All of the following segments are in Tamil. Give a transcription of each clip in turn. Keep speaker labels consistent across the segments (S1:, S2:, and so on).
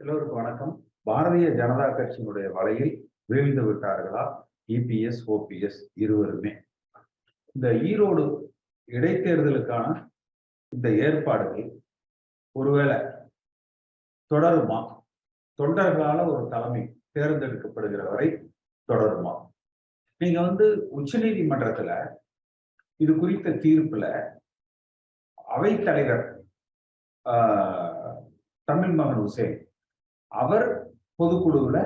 S1: எல்லோருக்கும் வணக்கம். பாரதிய ஜனதா கட்சியினுடைய வலையில் வீழ்ந்து விட்டார்களா இபிஎஸ், ஓபிஎஸ் இருவருமே? இந்த ஈரோடு இடைத்தேர்தலுக்கான இந்த ஏற்பாடுகள் ஒருவேளை தொடருமா? தொண்டர்களால ஒரு தலைமை தேர்ந்தெடுக்கப்படுகிற வரை தொடருமா? நீங்க உச்ச நீதிமன்றத்துல இது குறித்த தீர்ப்புல அவைத்தலைவர் தமிழ் மகன் உசேன் அவர் பொதுக்குழுவுல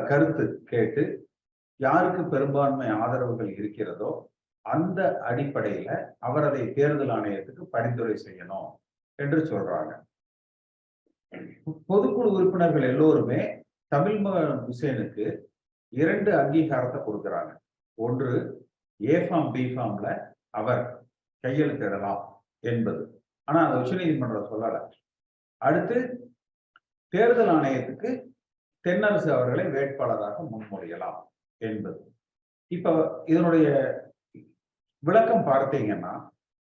S1: கருத்து கேட்டு யாருக்கு பெரும்பான்மை ஆதரவுகள் இருக்கிறதோ அந்த அடிப்படையில அவர் அதை தேர்தல் ஆணையத்துக்கு பரிந்துரை செய்யணும் என்று சொல்றாங்க. பொதுக்குழு உறுப்பினர்கள் எல்லோருமே தமிழ் மகன் உசேனுக்கு 2 அங்கீகாரத்தை கொடுக்கிறாங்க. ஒன்று, ஏ ஃபார்ம் பி ஃபார்ம்ல அவர் கையெழுத்திடலாம் என்பது. ஆனா அந்த உச்ச நீதிமன்றம் சொல்லல. அடுத்து, தேர்தல் ஆணையத்துக்கு தென்னரசு அவர்களை வேட்பாளராக முன்மொழியலாம் என்பது. இப்ப இதனுடைய விளக்கம் பார்த்தீங்கன்னா,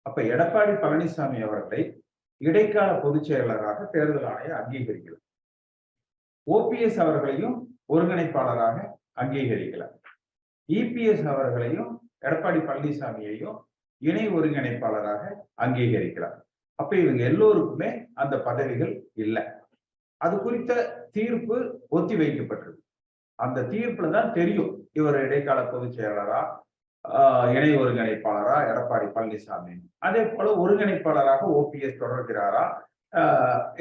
S1: அப்ப எடப்பாடி பழனிசாமி அவர்களை இடைக்கால பொதுச் செயலாளராக தேர்தல் ஆணையம் அங்கீகரிக்கல. ஓபிஎஸ் அவர்களையும் ஒருங்கிணைப்பாளராக அங்கீகரிக்கல. இபிஎஸ் அவர்களையும் எடப்பாடி பழனிசாமியையும் இணை ஒருங்கிணைப்பாளராக அங்கீகரிக்கிறார். அப்ப இவங்க எல்லோருக்குமே அந்த பதவிகள் இல்லை. அது குறித்த தீர்ப்பு ஒத்தி வைக்கப்பட்டிருக்கு. அந்த தீர்ப்புல தான் தெரியும் இவர் இடைக்கால பொதுச் செயலாளரா, இணை ஒருங்கிணைப்பாளரா எடப்பாடி பழனிசாமி, அதே போல ஒருங்கிணைப்பாளராக ஓபிஎஸ் தொடர்கிறாரா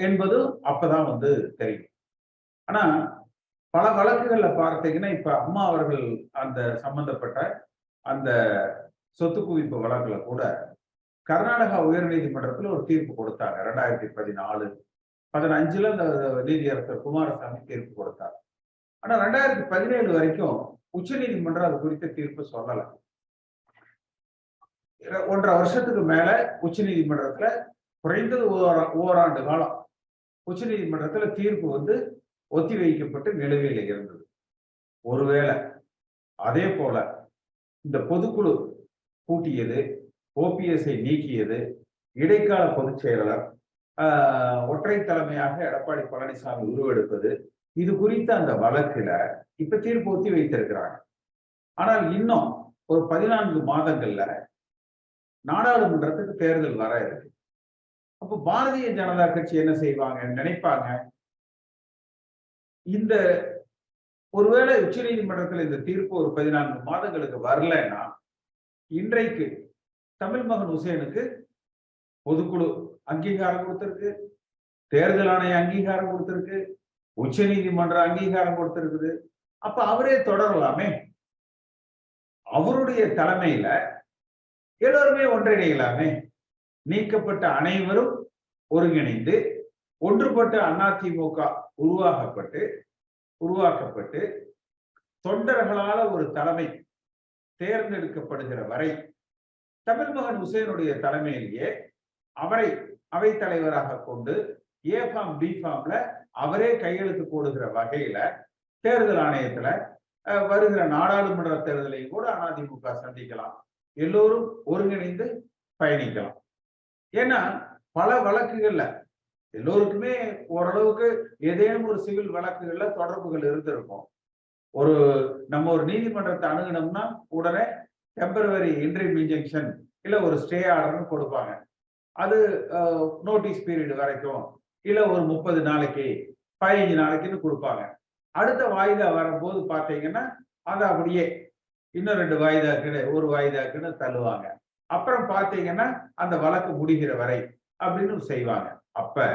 S1: என்பது அப்பதான் தெரியும். ஆனா பல வழக்குகள்ல பார்த்தீங்கன்னா, இப்ப அம்மா அவர்கள் அந்த சம்பந்தப்பட்ட அந்த சொத்து குவிப்பு வழக்குல கூட கர்நாடகா உயர்நீதிமன்றத்தில் ஒரு தீர்ப்பு கொடுத்தாங்க. 2014, 15 அந்த நீதியரசர் குமாரசாமி தீர்ப்பு கொடுத்தார். ஆனா 2017 வரைக்கும் உச்ச நீதிமன்றம் அது குறித்த தீர்ப்பு சொல்லல. 1.5 வருஷத்துக்கு மேல உச்ச நீதிமன்றத்துல குறைந்தது ஓராண்டு காலம் உச்ச நீதிமன்றத்துல தீர்ப்பு ஒத்தி வைக்கப்பட்டு நிலுவையில் இருந்தது. ஒருவேளை அதே போல இந்த பொதுக்குழு கூட்டியது, ஓபிஎஸ்ஐ நீக்கியது, இடைக்கால பொதுச் செயலாளர் ஒற்றை தலைமையாக எடப்பாடி பழனிசாமி உருவெடுப்பது, இது குறித்த அந்த வழக்குல இப்ப தீர்ப்பு ஒத்தி வைத்திருக்கிறாங்க. ஆனால் இன்னும் ஒரு 14 மாதங்கள்ல நாடாளுமன்றத்துக்கு தேர்தல் வர இருக்கு. அப்ப பாரதிய ஜனதா கட்சி என்ன செய்வாங்க நினைப்பாங்க? இந்த ஒருவேளை உச்ச நீதிமன்றத்தில் இந்த தீர்ப்பு ஒரு 14 மாதங்களுக்கு வரலன்னா, இன்றைக்கு தமிழ் மகன் உசேனுக்கு பொதுக்குழு அங்கீகாரம் கொடுத்திருக்கு, தேர்தல் ஆணையம் அங்கீகாரம் கொடுத்திருக்கு, உச்ச நீதிமன்றம் அங்கீகாரம் கொடுத்திருக்குது. அப்ப அவரே தொடரலாமே. அவருடைய தலைமையில எல்லோருமே ஒன்றிணையலாமே. நீக்கப்பட்ட அனைவரும் ஒருங்கிணைந்து ஒன்றுபட்ட அதிமுக உருவாக்கப்பட்டு தொண்டர்களால ஒரு தலைமை தேர்ந்தெடுக்கப்படுகிற வரை தமிழ் மகன் உசேனுடைய தலைமையிலேயே அவரை அவை தலைவராக கொண்டு ஏ ஃபார்ம் பி ஃபார்ம்ல அவரே கையெழுத்து போடுகிற வகையில தேர்தல் ஆணையத்துல வருகிற நாடாளுமன்ற தேர்தலையும் கூட அதிமுக சந்திக்கலாம். எல்லோரும் ஒருங்கிணைந்து பயணிக்கலாம். ஏன்னா பல வழக்குகள்ல எல்லோருக்குமே ஓரளவுக்கு ஏதேனும் ஒரு சிவில் வழக்குகள்ல தொடர்புகள் இருந்திருக்கும். நம்ம ஒரு நீதிமன்றத்தை அணுகணும்னா உடனே டெம்பரவரி இன்ட்ரீம் இன்ஜெக்ஷன் இல்ல ஒரு ஸ்டே ஆர்டர்னு கொடுப்பாங்க. அது நோட்டீஸ் பீரியட் வரைக்கும் இல்ல ஒரு 30 நாளைக்கு 15 நாளைக்குன்னு கொடுப்பாங்க. அடுத்த வாய்தா வரும்போது பாத்தீங்கன்னா அது அப்படியே இன்னும் 2 வாய்தாக்குன்னு ஒரு வாய்தாக்குன்னு தள்ளுவாங்க. அப்புறம் பாத்தீங்கன்னா அந்த வழக்கு முடிகிற வரை அப்படின்னு செய்வாங்க. அப்ப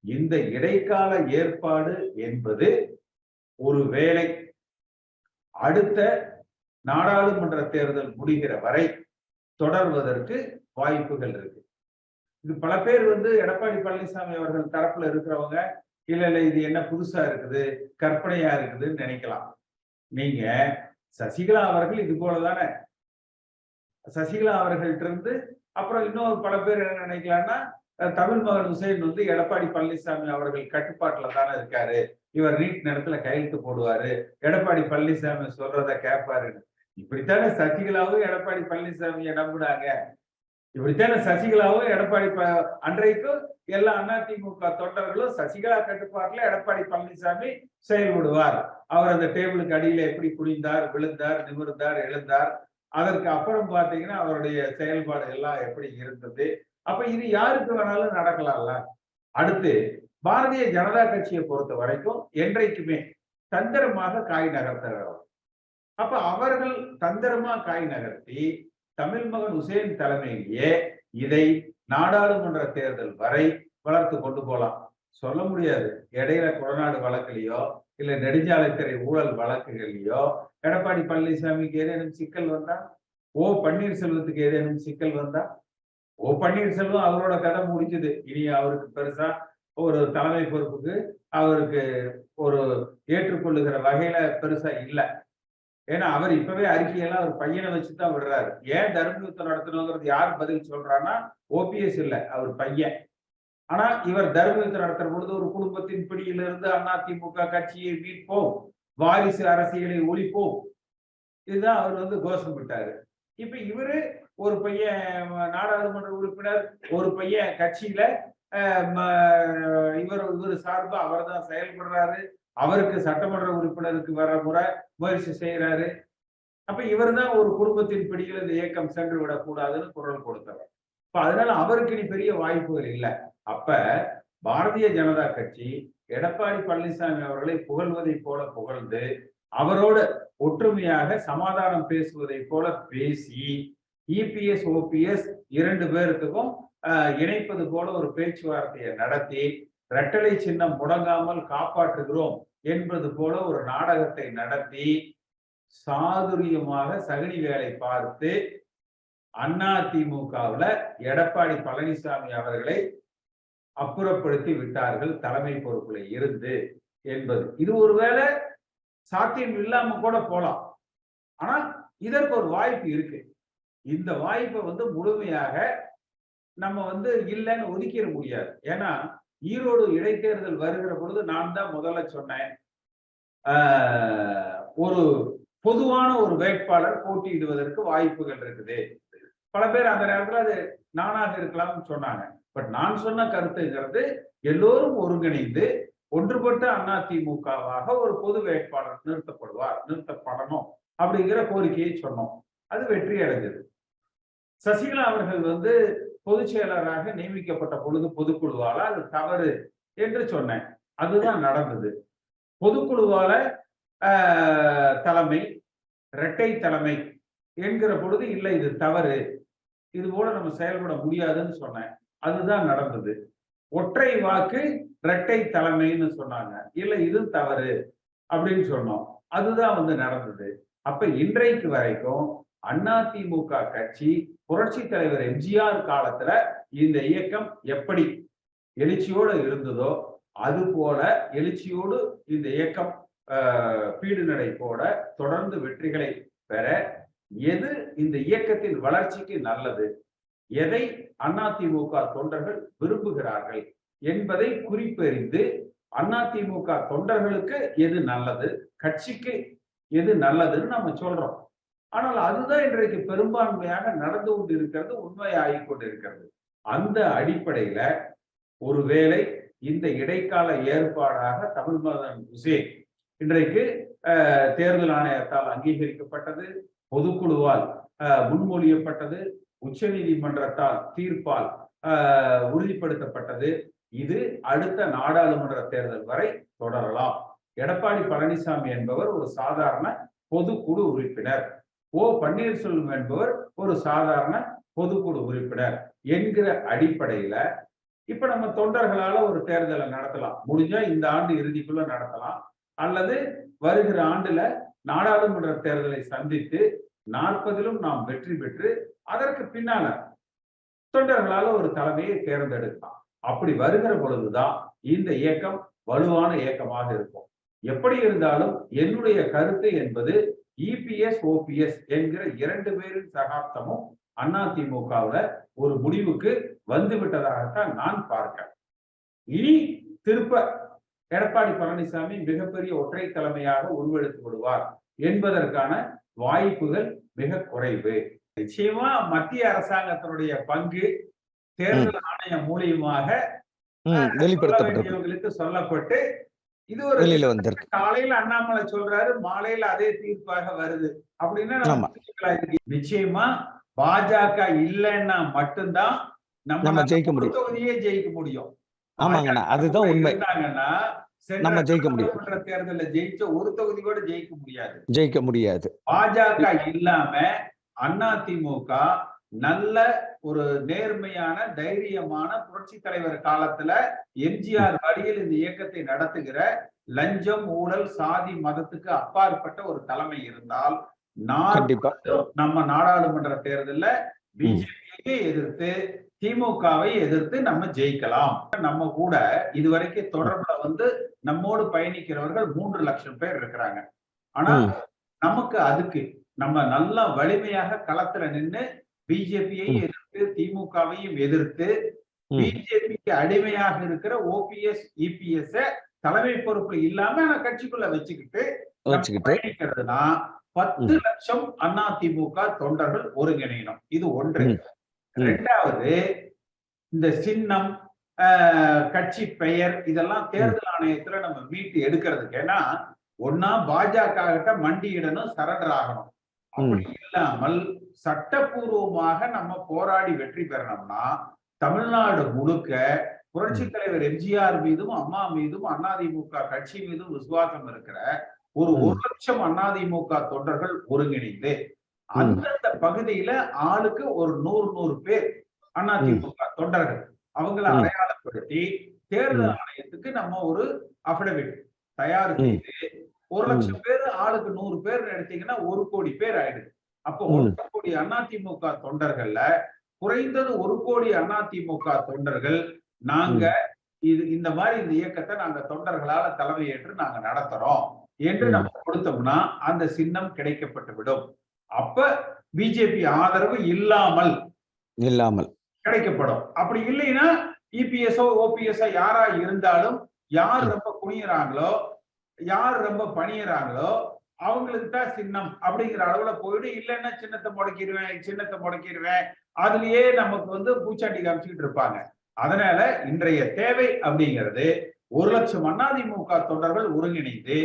S1: இந்த இடைக்கால ஏற்பாடு என்பது ஒருவேளை அடுத்த நாடாளுமன்ற தேர்தல் முடிகிற வரை தொடர்வதற்கு வாய்ப்புகள் இருக்கு. இது பல பேர் எடப்பாடி பழனிசாமி அவர்கள் தரப்புல இருக்கிறவங்க இல்ல இது என்ன புதுசா இருக்குது, கற்பனையா இருக்குதுன்னு நினைக்கலாம். நீங்க சசிகலா அவர்கள் இது போலதானே, சசிகலா அவர்கள்ட்ட இருந்து அப்புறம் இன்னொரு பல பேர் என்ன நினைக்கலாம்னா, தமிழ் மகன் உசேன் எடப்பாடி பழனிசாமி அவர்கள் கட்டுப்பாட்டுல தானே இருக்காரு, இவர் நீட் நேரத்துல கையெழுத்து போடுவாரு, எடப்பாடி பழனிசாமி சொல்றத கேட்பாருன்னு. இப்படித்தானே சசிகலாவும் எடப்பாடி பழனிசாமியை நம்பினாங்க. இப்படித்தானே சசிகலாவும் எடப்பாடி அன்றைக்கும் எல்லா அதிமுக தொண்டர்களும் சசிகலா கட்டுப்பாட்டுல எடப்பாடி பழனிசாமி செயல்படுவார். அவர் அந்த டேபிளுக்கு அடியில எப்படி குனிந்தார், விழுந்தார், நிமிர்ந்தார், எழுந்தார், அதற்கு அப்புறம் பாத்தீங்கன்னா அவருடைய செயல்பாடு எல்லாம் எப்படி இருந்தது. அப்ப இது யாருக்கு வேணாலும் நடக்கலாம்ல. அடுத்து பாரதிய ஜனதா கட்சியை பொறுத்த வரைக்கும் என்றைக்குமே தந்திரமாக காய் நகர்த்துகிறவர். அப்ப அவர்கள் தந்திரமா காய் நகர்த்தி தமிழ் மகன் உசேன் தலைமையிலேயே இதை நாடாளுமன்ற தேர்தல் வரை வளர்த்து கொண்டு போலாம். சொல்ல முடியாது, இடையில கொடநாடு வழக்குலையோ இல்ல நெடுஞ்சாலைத்துறை ஊழல் வழக்குகள்லையோ எடப்பாடி பழனிசாமிக்கு ஏதேனும் சிக்கல் வந்தா, ஓ பன்னீர்செல்வத்துக்கு ஏதேனும் சிக்கல் வந்தா, ஓ பன்னீர்செல்வம் அவரோட கதை முடிஞ்சது. இனி அவருக்கு பெருசா ஒரு தலைமை பொறுப்புக்கு அவருக்கு ஒரு ஏற்றுக்கொள்ளுகிற வகையில பெருசா இல்லை. ஏன்னா அவர் இப்பவே அறிக்கையெல்லாம் அவர் பையனை வச்சுதான் விடுறாரு. ஏன் தர்ம யுத்தம் நடத்தணுங்கிறது யார் பதில் சொல்றான்னா ஓபிஎஸ் இல்ல, அவர் பையன். ஆனா இவர் தர்ம யுத்தம் நடத்துற பொழுது ஒரு குடும்பத்தின் பிடியிலிருந்து அதிமுக கட்சியை மீட்போம், வாரிசு அரசியலை ஒழிப்போம், இதுதான் அவர் கோஷம் விட்டாரு. இப்ப இவரு ஒரு பையன் நாடாளுமன்ற உறுப்பினர், ஒரு பையன் கட்சியில இவர் சார்பா அவர் தான் செயல்படுறாரு. அவருக்கு சட்டமன்ற உறுப்பினருக்கு வர முயற்சி செய்யறாரு. அப்ப இவர் தான் ஒரு குடும்பத்தின் பிடியில் இந்த இயக்கம் சென்று விடக்கூடாதுன்னு குரல் கொடுத்தவர். இப்ப அதனால அவருக்கு இனி பெரிய வாய்ப்புகள் இல்லை. அப்ப பாரதிய ஜனதா கட்சி எடப்பாடி பழனிசாமி அவர்களை புகழ்வதை போல புகழ்ந்து அவரோடு ஒற்றுமையாக சமாதானம் பேசுவதை போல பேசி இபிஎஸ் ஓபிஎஸ் இரண்டு பேருக்கும் இணைப்பது போல ஒரு பேச்சுவார்த்தையை நடத்தி இரட்டலை சின்னம் முடங்காமல் காப்பாற்றுகிறோம் என்பது போல ஒரு நாடகத்தை நடத்தி சாதுரியமாக சகுனி வேலை பார்த்து அதிமுகவுல எடப்பாடி பழனிசாமி அவர்களை அப்புறப்படுத்தி விட்டார்கள் தலைமை பொறுப்புல இருந்து என்பது. இது ஒருவேளை சாத்தியம் இல்லாம கூட போலாம். ஆனா இதற்கு ஒரு வாய்ப்பு இருக்கு. இந்த வாய்ப்பை முழுமையாக நம்ம இல்லைன்னு ஒதுக்கிட முடியாது. ஏன்னா ஈரோடு இடைத்தேர்தல் வருகிற பொழுது நான் தான் முதல்ல சொன்னேன், ஒரு பொதுவான ஒரு வேட்பாளர் போட்டியிடுவதற்கு வாய்ப்புகள் இருக்குது. பல பேர் அந்த நேரத்தில் அது நானாக இருக்கலாம்னு சொன்னாங்க. பட் நான் சொன்ன கருத்துங்கிறது எல்லோரும் ஒருங்கிணைந்து ஒன்றுபட்ட அதிமுகவாக ஒரு பொது வேட்பாளர் நிறுத்தப்படணும் அப்படிங்கிற கோரிக்கையை சொன்னோம். அது வெற்றி அடைஞ்சது. சசிகலா அவர்கள் பொதுச் செயலராக நியமிக்கப்பட்ட பொழுது பொதுக்குழுவால அது தவறு என்று சொன்னேன். அதுதான் நடந்தது. பொதுக்குழுவால தலைமை, இரட்டை தலைமை என்கிற பொழுது இல்லை இது தவறு, இது போல நம்ம செயல்பட முடியாதுன்னு சொன்னேன். அதுதான் நடந்தது. ஒற்றை வாக்கு இரட்டை தலைமைன்னு சொன்னாங்க, இல்லை இது தவறு அப்படின்னு சொன்னோம். அதுதான் நடந்தது. அப்ப இன்றைக்கு வரைக்கும் அதிமுக கட்சி புரட்சி தலைவர் எம்ஜிஆர் காலத்துல இந்த இயக்கம் எப்படி எழுச்சியோடு இருந்ததோ அது போல எழுச்சியோடு இந்த இயக்கம் பீடு நடை போட தொடர்ந்து வெற்றிகளை பெற, எது இந்த இயக்கத்தின் வளர்ச்சிக்கு நல்லது, எதை அதிமுக தொண்டர்கள் விரும்புகிறார்கள் என்பதை குறிப்பறிந்து அதிமுக தொண்டர்களுக்கு எது நல்லது, கட்சிக்கு எது நல்லதுன்னு நம்ம சொல்றோம். ஆனால் அதுதான் இன்றைக்கு பெரும்பான்மையாக நடந்து கொண்டு இருக்கிறது, உண்மையாகிக் கொண்டிருக்கிறது. அந்த அடிப்படையில ஒருவேளை இந்த இடைக்கால ஏற்பாடாக தமிழ் மகன் உசேன் இன்றைக்கு தேர்தல் ஆணையத்தால் அங்கீகரிக்கப்பட்டது, பொதுக்குழுவால் முன்மொழியப்பட்டது, உச்ச நீதிமன்றத்தால் தீர்ப்பால் உறுதிப்படுத்தப்பட்டது. இது அடுத்த நாடாளுமன்ற தேர்தல் வரை தொடரலாம். எடப்பாடி பழனிசாமி என்பவர் ஒரு சாதாரண பொதுக்குழு உறுப்பினர், ஓ பன்னீர்செல்வம் என்பவர் ஒரு சாதாரண பொதுக்குழு உறுப்பினர் என்கிற அடிப்படையில இப்ப நம்ம தொண்டர்களால ஒரு தேர்தலை நடத்தலாம். முடிஞ்சா இந்த ஆண்டு இறுதிக்குள்ள நடத்தலாம், அல்லது வருகிற ஆண்டுல நாடாளுமன்ற தேர்தலை சந்தித்து 40லும் நாம் வெற்றி பெற்று அதற்கு பின்னால தொண்டர்களால ஒரு தலைமையை தேர்ந்தெடுக்கலாம். அப்படி வருகிற பொழுதுதான் இந்த இயக்கம் வலுவான இயக்கமாக இருக்கும். எப்படி இருந்தாலும் என்னுடைய கருத்து என்பது இபிஎஸ் ஓபிஎஸ் என்கிற இரண்டு பேரின் சகாப்தமும் அதிமுகவுல ஒரு முடிவுக்கு வந்து விட்டதாகத்தான் நான் பார்க்கிறேன். இனி திருப்ப எடப்பாடி பழனிசாமி மிகப்பெரிய ஒற்றை தலைமையாக உருவெடுத்து விடுவார் என்பதற்கான வாய்ப்புகள் மிக குறைவு. நிச்சயமா மத்திய அரசாங்கத்தினுடைய பங்கு தேர்தல் ஆணையம் மூலியமாக சொல்ல
S2: வெளிப்படுத்தப்பட்டிருக்கும்,
S1: வேண்டியவங்களுக்கு சொல்லப்பட்டு இது ஒரு
S2: வெளியில வந்திருக்கு.
S1: காலையில அண்ணாமலை சொல்றாரு, மாலையில அதே தீர்ப்பாக வருது அப்படின்னா
S2: ஆமா,
S1: நிச்சயமா பாஜக இல்லைன்னா மட்டும்தான்
S2: நம்ம ஜெயிக்க
S1: ஒரு
S2: முடியும்.
S1: தொகுதியே ஜெயிக்க முடியும்.
S2: ஆமாங்கண்ணா, அதுதான் உண்மை.
S1: இருந்தாங்கன்னா
S2: நம்ம ஜெயிக்க முடியும்.
S1: சென்ற தேர்தலில் ஜெயிச்ச ஒரு தொகுதி கூட ஜெயிக்க முடியாது.
S2: ஜெயிக்க முடியாது.
S1: பாஜக இல்லாம அதிமுக நல்ல ஒரு நேர்மையான தைரியமான புரட்சி தலைவர் காலத்துல எம்ஜிஆர் வழியில் இந்த இயக்கத்தை நடத்துகிற லஞ்சம் ஊழல் சாதி மதத்துக்கு அப்பாற்பட்ட ஒரு தலைமை இருந்தால் நம்ம நாடாளுமன்ற தேர்தல்ல பிஜேபியை எதிர்த்து திமுகவை எதிர்த்து நம்ம ஜெயிக்கலாம். நம்ம கூட இதுவரைக்கும் தொடர்புல வந்து நம்மோடு பயணிக்கிறவர்கள் 3 லட்சம் பேர் இருக்கிறாங்க. ஆனா நமக்கு அதுக்கு நம்ம நல்லா வலிமையாக களத்துல நின்று பிஜேபியை எதிர்த்து திமுகவையும் எதிர்த்து பிஜேபிக்கு அடிமையாக இருக்கிற ஓபிஎஸ் இபிஎஸ் தலைமை பொறுப்பு இல்லாம கட்சிக்குள்ள வச்சுக்கிட்டு பயணிக்கிறதுனா 10 லட்சம் அதிமுக தொண்டர்கள் ஒருங்கிணையணும். இது ஒன்று. இரண்டாவது, இந்த சின்னம் கட்சி பெயர் இதெல்லாம் தேர்தல் ஆணையத்துல நம்ம மீட்டு எடுக்கிறதுக்கு, ஏன்னா ஒன்னா பாஜக கிட்ட மண்டியிடணும், சரண்டர் ஆகணும். அப்படி இல்லாமல் சட்டப்பூர்வமாக நம்ம போராடி வெற்றி பெறணும்னா தமிழ்நாடு முழுக்க புரட்சி தலைவர் எம்ஜிஆர் மீதும் அம்மா மீதும் அதிமுக கட்சி மீதும் விசுவாசம் இருக்கிற ஒரு 1 லட்சம் அதிமுக தொண்டர்கள் ஒருங்கிணைந்து அந்தந்த பகுதியில ஆளுக்கு ஒரு 100 பேர் அதிமுக தொண்டர்கள் அவங்களை அடையாளப்படுத்தி தேர்தல் ஆணையத்துக்கு நம்ம ஒரு அபிடவிட் தயார் செய்து 1 லட்சம் பேர் ஆளுக்கு 100 பேர் எடுத்தீங்கன்னா 1 கோடி பேர் ஆயிடுது. அப்போ 1 கோடி அதிமுக தொண்டர்கள்ல குறைந்தது 1 கோடி அதிமுக தொண்டர்கள் நாங்க இந்த மாதிரி இந்த இயக்கத்தை நாங்க தொண்டர்களால தலைமையேற்று நாங்க நடத்துறோம் என்று நம்ம கொடுத்தோம்னா அந்த சின்னம் கிடைக்கப்பட்டு விடும். அப்ப பிஜேபி ஆதரவு இல்லாமல் கிடைக்கப்படும். அப்படி இல்லைன்னா இபிஎஸ்ஓ ஓபிஎஸ்ஓ யாரா இருந்தாலும் யார் ரொம்ப குனியறாங்களோ யார் ரொம்ப பணியறாங்களோ அவங்களுக்கு தான் சின்னம் அப்படிங்கிற அளவுல போயிடு. இல்லைன்னா சின்னத்தை முடக்கிடுவேன் அதுலயே நமக்கு வந்து பூச்சாண்டி காமிச்சுக்கிட்டு இருப்பாங்க. அதனால இன்றைய தேவை அப்படிங்கிறது 1 லட்சம் அதிமுக தொண்டர்கள் ஒருங்கிணைந்து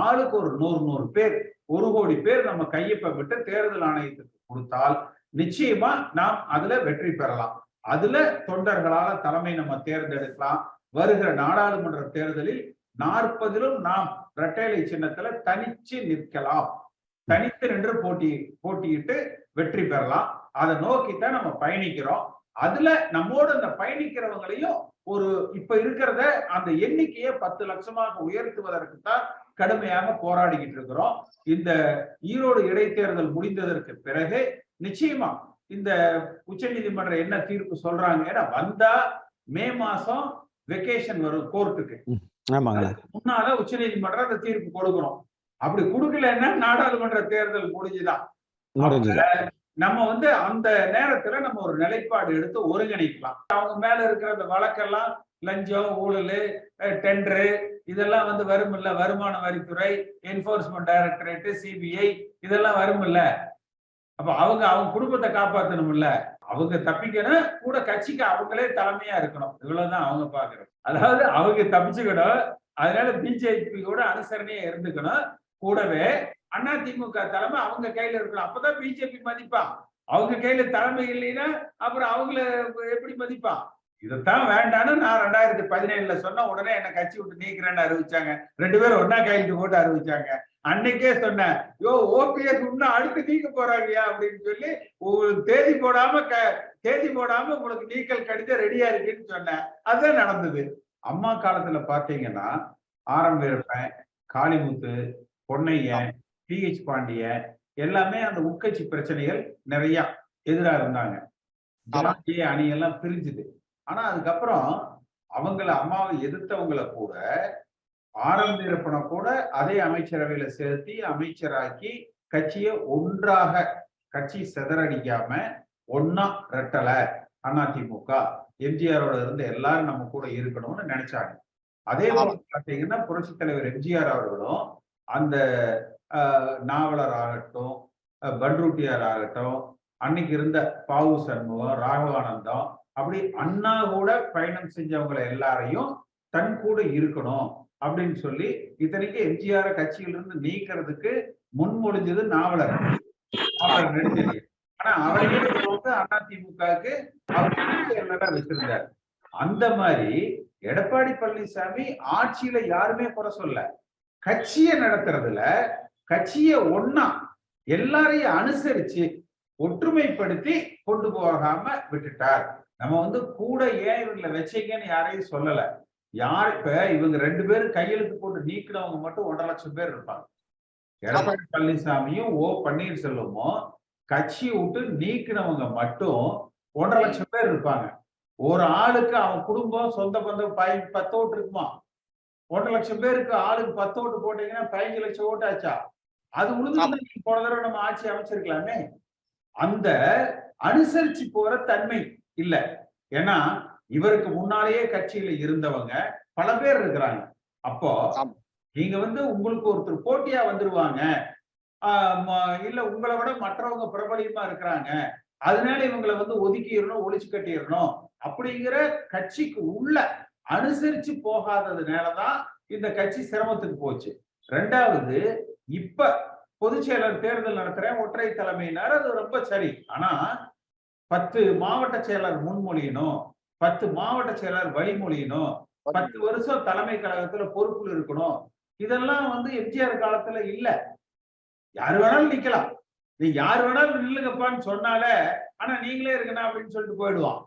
S1: ஆளுக்கு ஒரு 100 பேர் 1 கோடி பேர் நம்ம கையொப்ப விட்டு தேர்தல் ஆணையத்துக்கு கொடுத்தால் நிச்சயமா நாம் அதுல வெற்றி பெறலாம். அதுல தொண்டர்களால தலைமை நம்ம தேர்ந்தெடுக்கலாம். வருகிற நாடாளுமன்ற தேர்தலில் 40லும் நாம் இரட்டைலை சின்னத்துல தனிச்சு நிற்கலாம். தனித்து நின்று போட்டியிட்டு வெற்றி பெறலாம். அதை நோக்கித்தான் நம்ம பயணிக்கிறோம். அதுல நம்மோடு அந்த பயணிக்கிறவங்களையும் ஒரு இப்ப இருக்கிறத அந்த எண்ணிக்கையை 10 லட்சமாக உயர்த்துவதற்கு தான் கடுமையாக போராடிக்கிட்டு இருக்கிறோம். இந்த ஈரோடு இடைத்தேர்தல் முடிந்ததற்கு பிறகு நிச்சயமா இந்த உச்ச நீதிமன்றம் என்ன தீர்ப்பு சொல்றாங்க, ஏன்னா வந்தா மே மாசம் வெக்கேஷன் வரும் கோர்ட்டுக்கு, முன்னால உச்ச நீதிமன்றம் அந்த தீர்ப்பு கொடுக்கணும். அப்படி கொடுக்கலன்னா நாடாளுமன்ற தேர்தல் முடிஞ்சுதான். நம்ம வந்து அந்த நேரத்துல நம்ம ஒரு நிலைப்பாடு எடுத்து ஒருங்கிணைக்கலாம். அவங்க மேல இருக்கிற அந்த வழக்கெல்லாம் லஞ்சம் ஊழல் டெண்டரு இதெல்லாம் வந்து வரும் இல்ல, வருமான வரித்துறை என்போர்ஸ்மெண்ட் டைரக்டரேட் சிபிஐ இதெல்லாம் வரும் இல்ல. அப்ப அவங்க குடும்பத்தை காப்பாற்றணும் இல்ல, அவங்க தப்பிக்கணும், கூட கட்சிக்கு அவங்களே தலைமையா இருக்கணும். இவ்வளவுதான் அவங்க பாக்குறது. அதாவது அவங்க தப்பிச்சுக்கணும், அதனால பிஜேபியோட அனுசரணையா இருந்துக்கணும். கூடவே அதிமுக தலைமை அவங்க கையில இருக்கணும். அப்பதான் பிஜேபி மதிப்பான். அவங்க கையில தலைமை இல்லைன்னா அப்புறம் அவங்கள எப்படி மதிப்பான்? இதைத்தான் வேண்டான்னு நான் 2017 சொன்ன உடனே என்ன கட்சி விட்டு நீக்கிறேன்னு அறிவிச்சாங்க. 2 பேரும் ஒன்னா கையெழுத்து போட்டு அறிவிச்சாங்க. அன்னைக்கே சொன்னேன், ஓபிஎஸ் இன்னும் அடுத்து நீக்க போறாங்கயா அப்படின்னு சொல்லி உங்களுக்கு தேதி போடாம உங்களுக்கு நீக்கல் கடிதம் ரெடியா இருக்குன்னு சொன்னேன். அதுதான் நடந்தது. அம்மா காலத்துல பாத்தீங்கன்னா ஆரம் வீரப்பன், காளிமுத்து, பொன்னையன், பிஹெச் பாண்டியன் எல்லாமே அந்த உட்கட்சி பிரச்சனைகள் நிறைய எதிராக இருந்தாங்க. அணியெல்லாம் பிரிஞ்சுது. ஆனா அதுக்கப்புறம் அம்மாவை எதிர்த்தவங்களை கூட ஆரம் வீரப்பனை கூட அதே அமைச்சரவையில சேர்த்தி அமைச்சராக்கி கட்சியை ஒன்றாக, கட்சி சிதறடிக்காம ஒன்னா ரெட்டல அதிமுக எம்ஜிஆரோட இருந்து எல்லாரும் நம்ம கூட இருக்கணும்னு நினைச்சாங்க. அதே போல பாத்தீங்கன்னா புரட்சி தலைவர் எம்ஜிஆர் அவர்களும் அந்த நாவலர் ஆகட்டும், பன்ருட்டியார் ஆகட்டும், அன்னைக்கு இருந்த பாவு சண்முகம், ராகவானந்தம், அப்படி அண்ணா கூட பயணம் செஞ்சவங்களை எல்லாரையும் தன் கூட இருக்கணும் அப்படின்னு சொல்லி, இத்தனைக்கு எம்ஜிஆர் கட்சியிலிருந்து நீக்கிறதுக்கு முன்மொழிஞ்சது நாவலர் நெடுஞ்செழியன். ஆனா அவரையே வந்து அதிமுகவுக்கு அவர் வச்சிருந்தார். அந்த மாதிரி எடப்பாடி பழனிசாமி ஆட்சியில யாருமே குறை சொல்ல, கட்சியை நடத்துறதுல கட்சியை ஒன்னா எல்லாரையும் அனுசரிச்சு ஒற்றுமைப்படுத்தி கொண்டு போகாம விட்டுட்டார். நம்ம வந்து கூட ஏன் இவங்களை வச்சீங்கன்னு யாரையும் சொல்லல. யார் இப்ப இவங்க 2 பேரும் கையெழுத்து போட்டு நீக்கினவங்க மட்டும் 1.5 லட்சம் பேர் இருப்பாங்க. எடப்பாடி பழனிசாமியும் ஓ பன்னீர்செல்வமும் கட்சி விட்டு நீக்கினவங்க மட்டும் 1.5 லட்சம் பேர் இருப்பாங்க. ஒரு ஆளுக்கு அவன் குடும்பம், சொந்த பந்தம் 10 ஓட்டு இருக்குமா? 1.5 லட்சம் பேருக்கு ஆளுக்கு 10 ஓட்டு போட்டீங்கன்னா 15 லட்சம் ஓட்டு ஆச்சா? அது உழுது போன தடவை நம்ம ஆட்சி அமைச்சிருக்கலாமே. அந்த அனுசரிச்சு போற தன்மை இல்ல. ஏன்னா இவருக்கு முன்னாலேயே கட்சியில இருந்தவங்க பல பேர் இருக்கிறாங்க. அப்போ நீங்க வந்து உங்களுக்கு ஒருத்தர் போட்டியா வந்துருவாங்க, இல்ல உங்களை விட மற்றவங்க பிரபலியமா இருக்கிறாங்க, அதனால இவங்களை வந்து ஒதுக்கிடணும், ஒழிச்சு கட்டிடணும் அப்படிங்கிற கட்சிக்கு உள்ள அனுசரிச்சு போகாததுனாலதான் இந்த கட்சி சிரமத்துக்கு போச்சு. 2வது, இப்ப பொதுச் செயலர் தேர்தல் நடத்துறேன் ஒற்றை தலைமையினார், அது ரொம்ப சரி. ஆனா 10 மாவட்ட செயலர் முன்மொழியணும், 10 மாவட்ட செயலர் வழிமொழியணும், 10 வருஷம் தலைமை கழகத்துல பொறுப்புல இருக்கணும். இதெல்லாம் வந்து எம்ஜிஆர் காலத்துல இல்ல. யாரு வேணாலும் நிக்கலாம், நீ யாரு வேணாலும் நில்லுங்கப்பான்னு சொன்னாலே, ஆனா நீங்களே இருக்கணும் அப்படின்னு சொல்லிட்டு போயிடுவான்.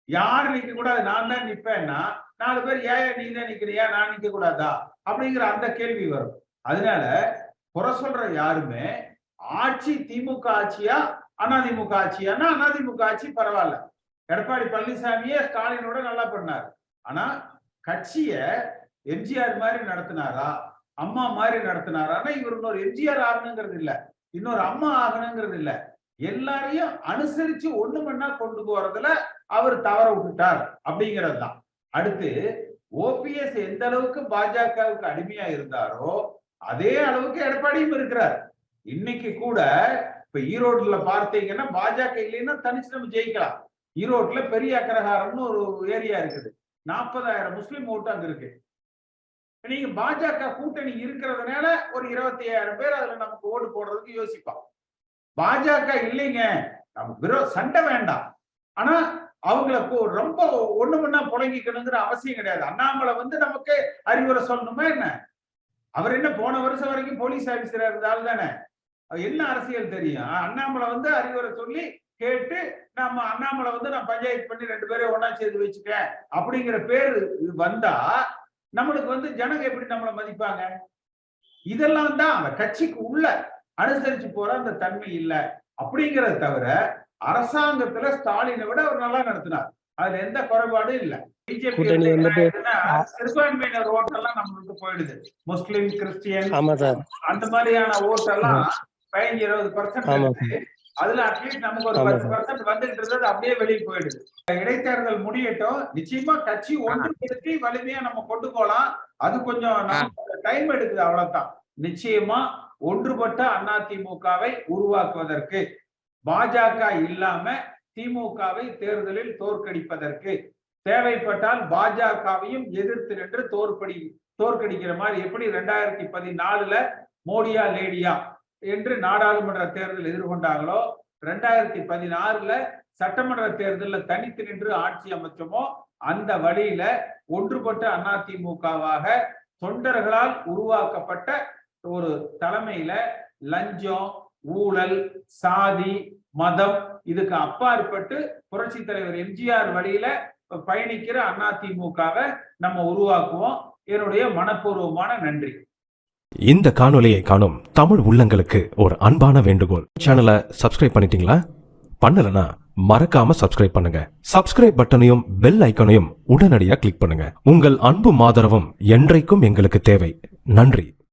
S1: யாரு நிக்க கூடாது, நான் தான் நிப்பேன்னா 4 பேர் ஏன் நீ தான் நிக்கிறியா, நான் நிக்க கூடாதா அப்படிங்கிற அந்த கேள்வி வரும். அதனால குறை சொல்ற யாருமே ஆட்சி திமுக ஆட்சியா அதிமுக ஆட்சியானா அதிமுக ஆட்சி பரவாயில்ல. எடப்பாடி பழனிசாமியே ஸ்டாலினோட நல்லா பண்ணாரு. ஆனா கட்சிய எம்ஜிஆர் மாதிரி நடத்தினாரா, அம்மா மாதிரி நடத்தினாரான்னா இவர் இன்னொரு எம்ஜிஆர் ஆகணுங்கிறது இல்ல, இன்னொரு அம்மா ஆகணுங்கிறது இல்ல, எல்லாரையும் அனுசரிச்சு ஒண்ணு மண்ணா கொண்டு போறதுல அவர் தவற விட்டுட்டார் அப்படிங்கிறது தான். அடுத்து ஓபிஎஸ் எந்த அளவுக்கு பாஜகவுக்கு அடிமையா இருந்தாரோ அதே அளவுக்கு எடப்பாடியும் இருக்கிறார். இன்னைக்கு கூட இப்ப ஈரோடுல பார்த்தீங்கன்னா பாஜக இல்லைன்னா தனிச்சு நம்ம ஜெயிக்கலாம். ஈரோட்ல பெரிய அக்ரஹாரம்னு ஒரு ஏரியா இருக்குது, 40,000 முஸ்லிம் ஓட்டு அங்க இருக்கு. நீங்க பாஜக கூட்டணி இருக்கிறதுனால ஒரு 25,000 பேர் அதுல நமக்கு ஓட்டு போடுறதுக்கு யோசிப்பான். பாஜக இல்லைங்க, நமக்கு சண்டை வேண்டாம், ஆனா அவங்களை ரொம்ப ஒண்ணு மண்ணா புழங்கிக்கணுங்கிற அவசியம் கிடையாது. அண்ணாமலை வந்து நமக்கு அறிவுரை சொல்லணுமா என்ன? அவர் என்ன போன வருஷம் வரைக்கும் போலீஸ் ஆபீசரா இருந்தாலும் தானே, என்ன அரசியல் தெரியும்? அண்ணாமலை வந்து அறிவுரை சொல்லி கேட்டு நம்ம அண்ணாமலை வந்து நான் பஞ்சாயத்து பண்ணி 2 பேரையும் ஒண்ணா சேர்த்து வச்சுட்டேன் அப்படிங்கிற பேரு வந்தா நம்மளுக்கு வந்து ஜனங்க எப்படி நம்மளை மதிப்பாங்க? இதெல்லாம் தான் அந்த கட்சிக்கு உள்ள அனுசரிச்சு போற அந்த தன்மை இல்ல அப்படிங்கறத தவிர அரசாங்கத்துல ஸ்டாலினை விட அவர் நல்லா நடத்தினார், அதுல எந்த குறைபாடும் இல்ல. பிஜேபி சிறுபான்மையினர் ஓட்டெல்லாம் நம்மளுக்கு போயிடுது, முஸ்லிம் கிறிஸ்டியன் அந்த மாதிரியான ஓட்டெல்லாம் 15-20% அதுல அட்லீஸ்ட் நமக்கு ஒரு 10% வந்துட்டு இருந்தது அப்படியே வெளியே போயிடுது. இடைத்தேர்தல் முடியட்டும், நிச்சயமா கட்சி ஒன்றுபடுத்தி வலிமையா நம்ம கொண்டு போலாம். அது கொஞ்சம் டைம் எடுக்குது, அவ்வளவுதான். நிச்சயமா ஒன்றுபட்ட அதிமுகவை உருவாக்குவதற்கு, பாஜக இல்லாம திமுகவை தேர்தலில் தோற்கடிப்பதற்கு, தேவைப்பட்டால் பாஜகவையும் எதிர்த்து நின்று தோற்கடிக்கிற மாதிரி எப்படி 2014 மோடியா லேடியா என்று நாடாளுமன்ற தேர்தல் எதிர்கொண்டாங்களோ, 2016 சட்டமன்ற தேர்தலில் தனித்து நின்று ஆட்சி அமைச்சோமோ, அந்த வழியில ஒன்றுபட்ட அதிமுகவாக தொண்டர்களால் உருவாக்கப்பட்ட ஒரு தலைமையில லஞ்சம், ஊழல், சாதி, மதம் இதுக்கு அப்பாற்பட்டு புரட்சி தலைவர் எம்ஜிஆர் வழியில பயணிக்கிற அதிமுகவை நம்ம உருவாக்குவோம். என்னுடைய மனப்பூர்வமான நன்றி.
S3: இந்த காணொளியை காணும் தமிழ் உள்ளங்களுக்கு ஒரு அன்பான வேண்டுகோள். சேனலை சப்ஸ்கிரைப் பண்ணிட்டீங்களா? பண்ணலனா மறக்காம சப்ஸ்கிரைப் பண்ணுங்க. சப்ஸ்கிரைப் பட்டனையும் பெல் ஐக்கனையும் உடனடியாக கிளிக் பண்ணுங்க. உங்கள் அன்பும் ஆதரவும் என்றைக்கும் எங்களுக்கு தேவை. நன்றி.